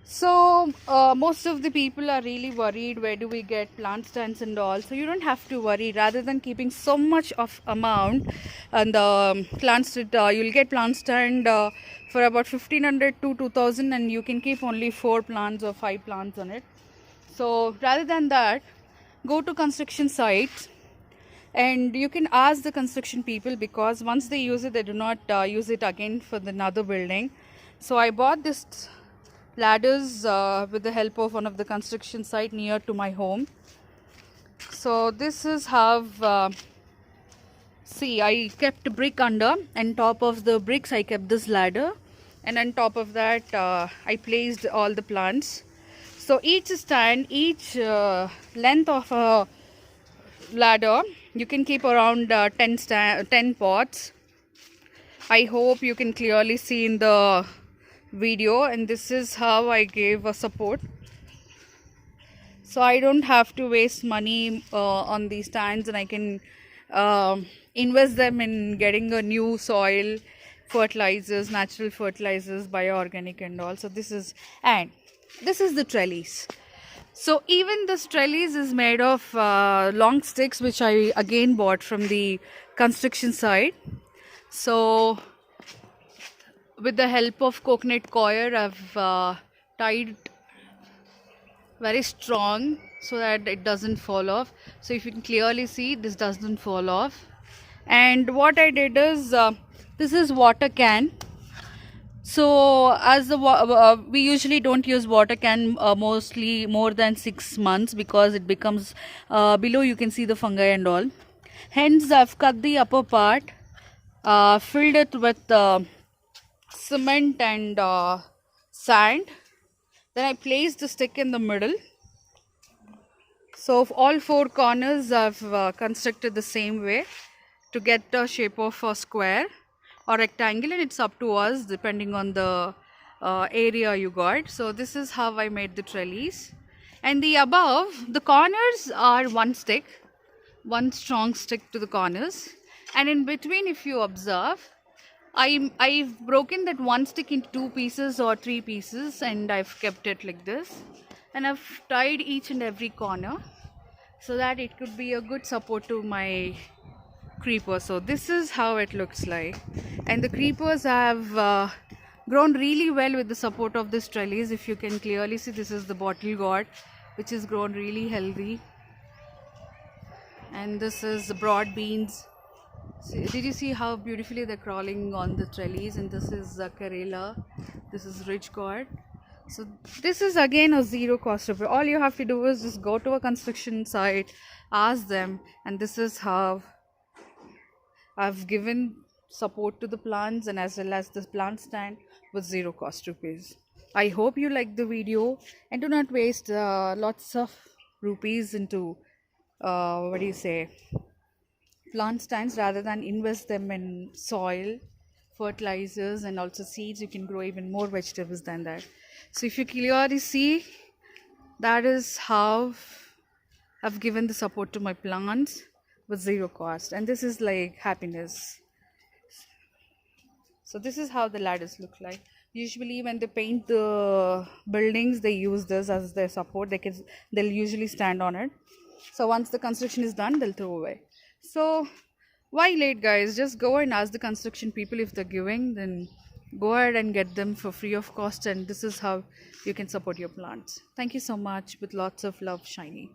So most of the people are really worried, where do we get plant stands and all. So you don't have to worry. Rather than keeping so much of amount and the plant stand, you'll get plant stand for about 1500 to 2000, and you can keep only 4 plants or 5 plants on it. So rather than that, go to construction sites and you can ask the construction people, because once they use it, they do not use it again for another building. So I bought this ladders with the help of one of the construction site near to my home. So this is how see, I kept a brick under, and top of the bricks I kept this ladder, and on top of that I placed all the plants. So each stand, each length of a ladder, you can keep around 10 pots. I hope you can clearly see in the video, and this is how I gave a support. So I don't have to waste money on these stands, and I can invest them in getting a new soil, fertilizers, natural fertilizers, bioorganic and all. So this is the trellis. So even this trellis is made of long sticks, which I again bought from the construction site. So with the help of coconut coir, I've tied very strong so that it doesn't fall off. So if you can clearly see, this doesn't fall off. And what I did is, this is water can. So as the we usually don't use water can mostly more than 6 months, because it becomes below you can see the fungi and all. Hence I've cut the upper part, filled it with cement and sand. Then I placed the stick in the middle. So all 4 corners I've constructed the same way to get the shape of a square or rectangle, and it's up to us depending on the area you got. So this is how I made the trellis. And the above, the corners are one stick, one strong stick to the corners, and in between, if you observe, I've broken that one stick into 2 pieces or 3 pieces, and I've kept it like this, and I've tied each and every corner so that it could be a good support to my creeper. So this is how it looks like, and the creepers have grown really well with the support of this trellis. If you can clearly see, this is the bottle gourd, which has grown really healthy, and this is the broad beans. Did you see how beautifully they're crawling on the trellis? And this is Karela, this is ridge gourd. So this is again a zero cost repair. All you have to do is just go to a construction site, ask them, and this is how I've given support to the plants, and as well as this plant stand with 0 cost rupees. I hope you like the video, and do not waste lots of rupees into plant stands. Rather than invest them in soil, fertilizers and also seeds, you can grow even more vegetables than that. So if you clearly see, that is how I've given the support to my plants with 0 cost, and this is like happiness. So this is how the ladders look like. Usually when they paint the buildings, they use this as their support. They'll usually stand on it. So once the construction is done, they'll throw away. So why late, guys? Just go and ask the construction people. If they're giving, then go ahead and get them for free of cost, and this is how you can support your plants. Thank you so much. With lots of love, Shiny.